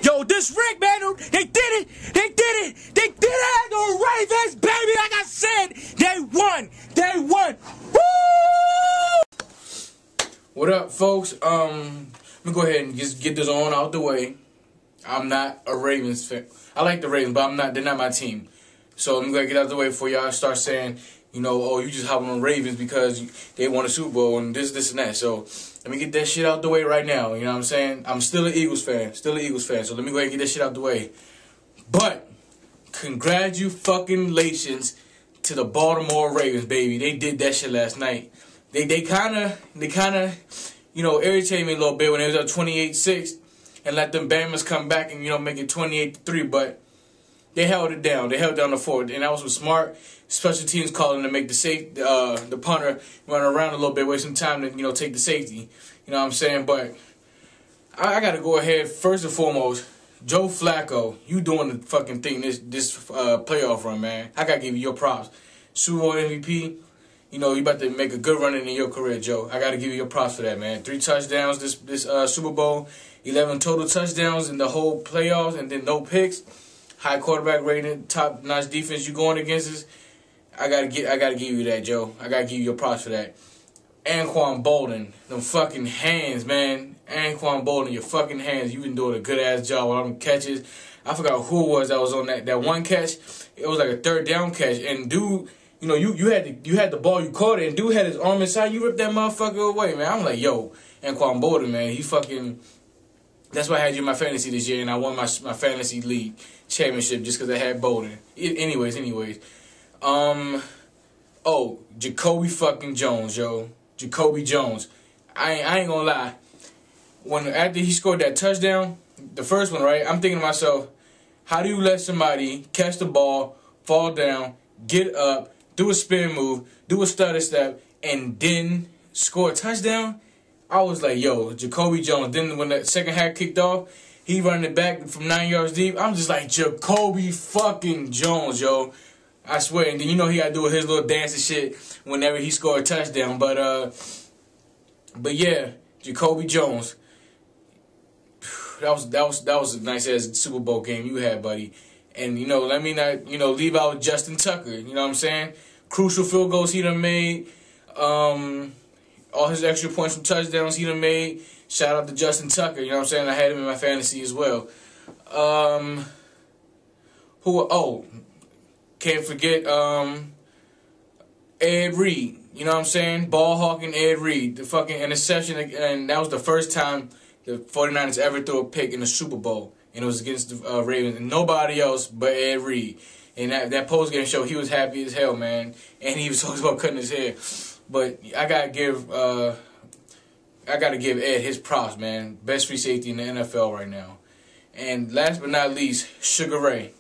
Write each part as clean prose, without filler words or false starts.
Yo, this Rick, man, they did it. They did it. They did it. The Ravens, baby. Like I said, they won. They won. Woo! What up, folks? Let me go ahead and just get this on out the way. I'm not a Ravens fan. I like the Ravens, but I'm not. They're not my team. So I'm gonna get out the way before y'all start saying, you know, oh, you just hopping on Ravens because they won a Super Bowl and this and that. So let me get that shit out the way right now. You know what I'm saying? I'm still an Eagles fan. Still an Eagles fan. So let me go ahead and get that shit out the way. But congratulations to the Baltimore Ravens, baby. They did that shit last night. They kind of, you know, irritated me a little bit when they was up 28-6 and let them Bama's come back and, you know, make it 28-3. But they held it down. They held down the fort, and that was smart. Special teams calling to make the punter run around a little bit, waste some time to, you know, take the safety. You know what I'm saying? But I got to go ahead first and foremost. Joe Flacco, you doing the fucking thing this playoff run, man. I got to give you your props. Super Bowl MVP. You know, you about to make a good run in your career, Joe. I got to give you your props for that, man. 3 touchdowns this Super Bowl, 11 total touchdowns in the whole playoffs, and then no picks. High quarterback rating, top-notch defense you going against us. I gotta give you that, Joe. I gotta give you your props for that. Anquan Bolden, them fucking hands, man. Anquan Bolden, your fucking hands. You've been doing a good-ass job with all them catches. I forgot who it was that was on that one catch. It was like a third down catch, and dude, you know, you had the ball, you caught it, and dude had his arm inside. You ripped that motherfucker away, man. I'm like, yo, Anquan Bolden, man, he fucking. That's why I had you in my fantasy this year, and I won my fantasy league championship just because I had Bolden. Anyways. Oh, Jacoby fucking Jones, yo. Jacoby Jones. I ain't gonna lie. After he scored that touchdown, the first one, right, I'm thinking to myself, how do you let somebody catch the ball, fall down, get up, do a spin move, do a stutter step, and then score a touchdown? I was like, yo, Jacoby Jones. Then when the second half kicked off, he running it back from 9 yards deep. I'm just like, Jacoby fucking Jones, yo. I swear. And then you know he got to do his little dance and shit whenever he scored a touchdown. But yeah, Jacoby Jones. That was a nice ass Super Bowl game you had, buddy. And you know, let me not leave out Justin Tucker. You know what I'm saying? Crucial field goals he done made. All his extra points from touchdowns he done made. Shout out to Justin Tucker. You know what I'm saying? I had him in my fantasy as well. Can't forget Ed Reed. You know what I'm saying? Ball hawking Ed Reed. The fucking interception, and that was the first time the 49ers ever threw a pick in the Super Bowl. And it was against the Ravens. And nobody else but Ed Reed. And that post-game show, he was happy as hell, man. And he was talking about cutting his hair. But I gotta give Ed his props, man. Best free safety in the NFL right now. And last but not least, Sugar Ray.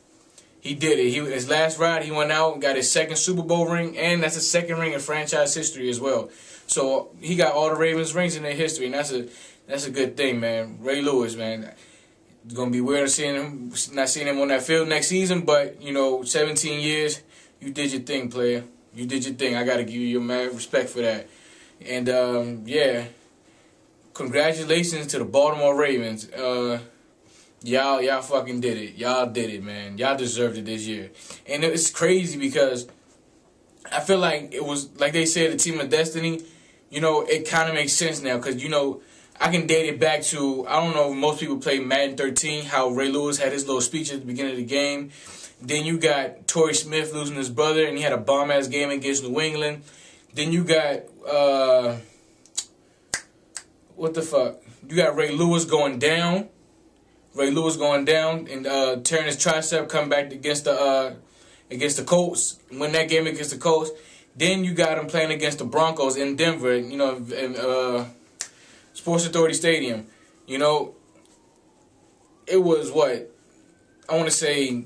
He did it. His last ride, he went out and got his second Super Bowl ring, and that's his second ring in franchise history as well. So he got all the Ravens rings in their history, and that's a good thing, man. Ray Lewis, man. It's gonna be weird not seeing him on that field next season, but you know, 17 years, you did your thing, player. You did your thing. I gotta give you your mad respect for that. And yeah, congratulations to the Baltimore Ravens. Y'all fucking did it. Y'all did it, man. Y'all deserved it this year. And it's crazy because I feel like it was, like they said, a team of destiny. You know, it kind of makes sense now because, you know, I can date it back to, I don't know, most people play Madden 13, how Ray Lewis had his little speech at the beginning of the game. Then you got Torrey Smith losing his brother, and he had a bomb-ass game against New England. Then you got, what the fuck? You got Ray Lewis going down. And tearing his tricep, come back against the Colts, win that game against the Colts. Then you got him playing against the Broncos in Denver, you know, in Sports Authority Stadium. You know, it was what? I want to say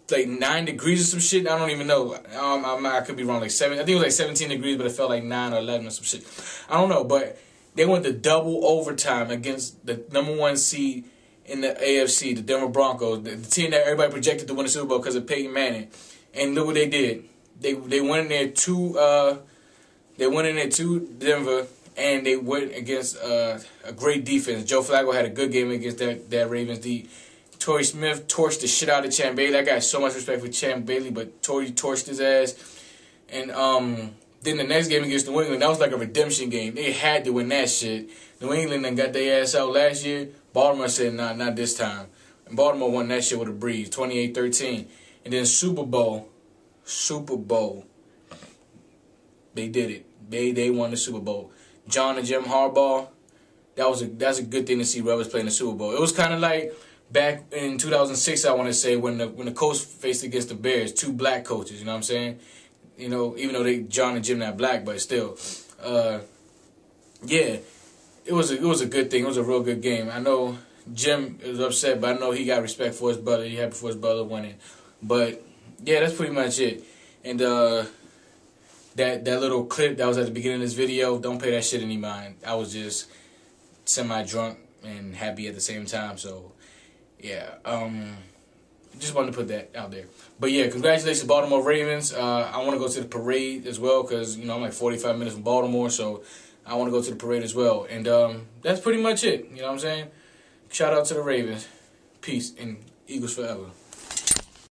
like 9 degrees or some shit. I don't even know. I could be wrong. Like 7. I think it was like 17 degrees, but it felt like 9 or 11 or some shit. I don't know, but they went to double overtime against the #1 seed in the AFC, the Denver Broncos, the team that everybody projected to win the Super Bowl because of Peyton Manning. And look what they did. They went in there to Denver, and they went against a great defense. Joe Flacco had a good game against that Ravens D. Torrey Smith torched the shit out of Champ Bailey. That guy has so much respect for Champ Bailey, but Torrey torched his ass. And then the next game against New England, that was like a redemption game. They had to win that shit. New England then got their ass out last year. Baltimore said, nah, not this time. And Baltimore won that shit with a breeze, 28-13. And then Super Bowl, they did it. They won the Super Bowl. John and Jim Harbaugh, that's a good thing to see Rebels play in the Super Bowl. It was kind of like back in 2006, I want to say, when the Colts faced against the Bears, 2 black coaches, you know what I'm saying? You know, even though John and Jim not black, but still, yeah, it was a good thing. It was a real good game. I know Jim was upset, but I know he got respect for his brother. He happy for his brother winning. But yeah, that's pretty much it. And that little clip that was at the beginning of this video, don't pay that shit any mind. I was just semi-drunk and happy at the same time. So yeah, just wanted to put that out there. But yeah, congratulations, Baltimore Ravens. I want to go to the parade as well because, you know, I'm like 45 minutes from Baltimore, so I want to go to the parade as well. And that's pretty much it. You know what I'm saying? Shout out to the Ravens. Peace and Eagles forever.